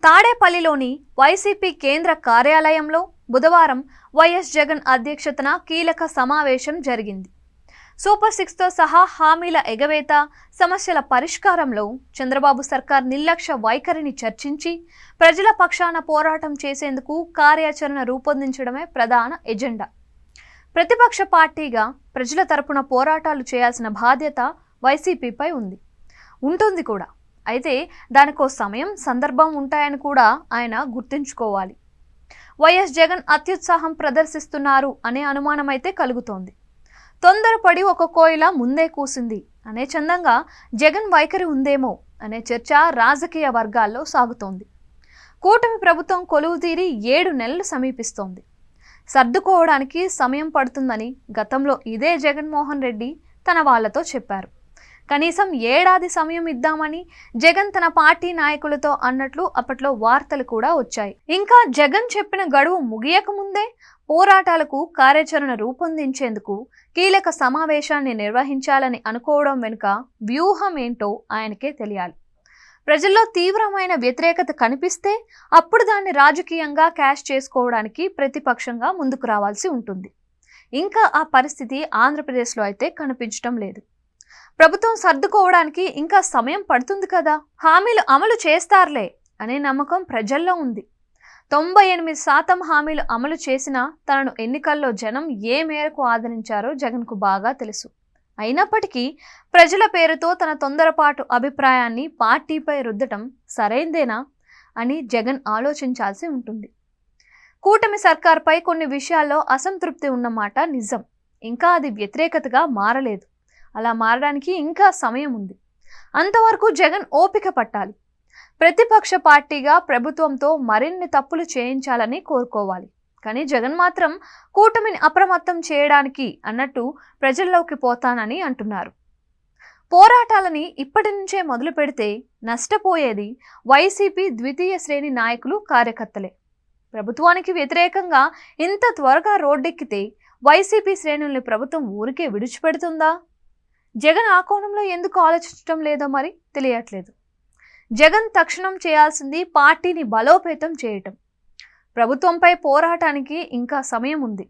తాడేపల్లిలోని వైసీపీ కేంద్ర కార్యాలయంలో బుధవారం వైఎస్ జగన్ అధ్యక్షతన కీలక సమావేశం జరిగింది. సూపర్ 6తో సహా హామీల ఎగవేత, సమస్యల పరిష్కారంలో చంద్రబాబు సర్కార్ నిర్లక్ష్య వైఖరిని చర్చించి ప్రజల పక్షాన పోరాటం చేసేందుకు కార్యాచరణ రూపొందించడమే ప్రధాన ఎజెండా. ప్రతిపక్ష పార్టీగా ప్రజల తరపున పోరాటాలు చేయాల్సిన బాధ్యత వైసీపీపై ఉంటుంది కూడా. అయితే దానికో సమయం, సందర్భం ఉంటాయని కూడా ఆయన గుర్తుంచుకోవాలి. వైఎస్ జగన్ అత్యుత్సాహం ప్రదర్శిస్తున్నారు అనే అనుమానం అయితే కలుగుతోంది. తొందరపడి ఒక కోయిల ముందే కూసింది అనే చందంగా జగన్ వైఖరి ఉందేమో అనే చర్చ రాజకీయ వర్గాల్లో సాగుతోంది. కూటమి ప్రభుత్వం కొలువుతీరి 7 నెలలు సమీపిస్తోంది. సర్దుకోవడానికి సమయం పడుతుందని గతంలో ఇదే జగన్మోహన్ రెడ్డి తన వాళ్లతో చెప్పారు. కనీసం ఏడాది సమయం ఇద్దామని జగన్ తన పార్టీ నాయకులతో అన్నట్లు అప్పట్లో వార్తలు కూడా వచ్చాయి. ఇంకా జగన్ చెప్పిన గడువు ముగియక ముందే పోరాటాలకు కార్యాచరణ రూపొందించేందుకు కీలక సమావేశాన్ని నిర్వహించాలని అనుకోవడం వెనుక వ్యూహం ఏంటో ఆయనకే తెలియాలి. ప్రజల్లో తీవ్రమైన వ్యతిరేకత కనిపిస్తే అప్పుడు దాన్ని రాజకీయంగా క్యాష్ చేసుకోవడానికి ప్రతిపక్షంగా ముందుకు రావాల్సి ఉంటుంది. ఇంకా ఆ పరిస్థితి ఆంధ్రప్రదేశ్లో అయితే కనిపించడం లేదు. ప్రభుత్వం సర్దుకోవడానికి ఇంకా సమయం పడుతుంది కదా, హామీలు అమలు చేస్తారులే అనే నమ్మకం ప్రజల్లో ఉంది. 98% హామీలు అమలు చేసినా తనను ఎన్నికల్లో జనం ఏ మేరకు ఆదరించారో జగన్కు బాగా తెలుసు. అయినప్పటికీ ప్రజల పేరుతో తన తొందరపాటు అభిప్రాయాన్ని పార్టీపై రుద్దటం సరైందేనా అని జగన్ ఆలోచించాల్సి ఉంటుంది. కూటమి సర్కార్పై కొన్ని విషయాల్లో అసంతృప్తి ఉన్నమాట నిజం. ఇంకా అది వ్యతిరేకతగా మారలేదు. అలా మారడానికి ఇంకా సమయం ఉంది. అంతవరకు జగన్ ఓపిక పట్టాలి. ప్రతిపక్ష పార్టీగా ప్రభుత్వంతో మరిన్ని తప్పులు చేయించాలని కోరుకోవాలి. కానీ జగన్ మాత్రం కూటమిని అప్రమత్తం చేయడానికి అన్నట్టు ప్రజల్లోకి పోతానని అంటున్నారు. పోరాటాలని ఇప్పటి నుంచే మొదలు పెడితే నష్టపోయేది వైసీపీ ద్వితీయ శ్రేణి నాయకులు, కార్యకర్తలే. ప్రభుత్వానికి వ్యతిరేకంగా ఇంత త్వరగా రోడ్డెక్కితే వైసీపీ శ్రేణుల్ని ప్రభుత్వం ఊరికే విడిచిపెడుతుందా? జగన్ ఆ కోణంలో ఎందుకు ఆలోచించడం లేదో మరి తెలియట్లేదు. జగన్ తక్షణం చేయాల్సింది పార్టీని బలోపేతం చేయటం. ప్రభుత్వంపై పోరాటానికి ఇంకా సమయం ఉంది.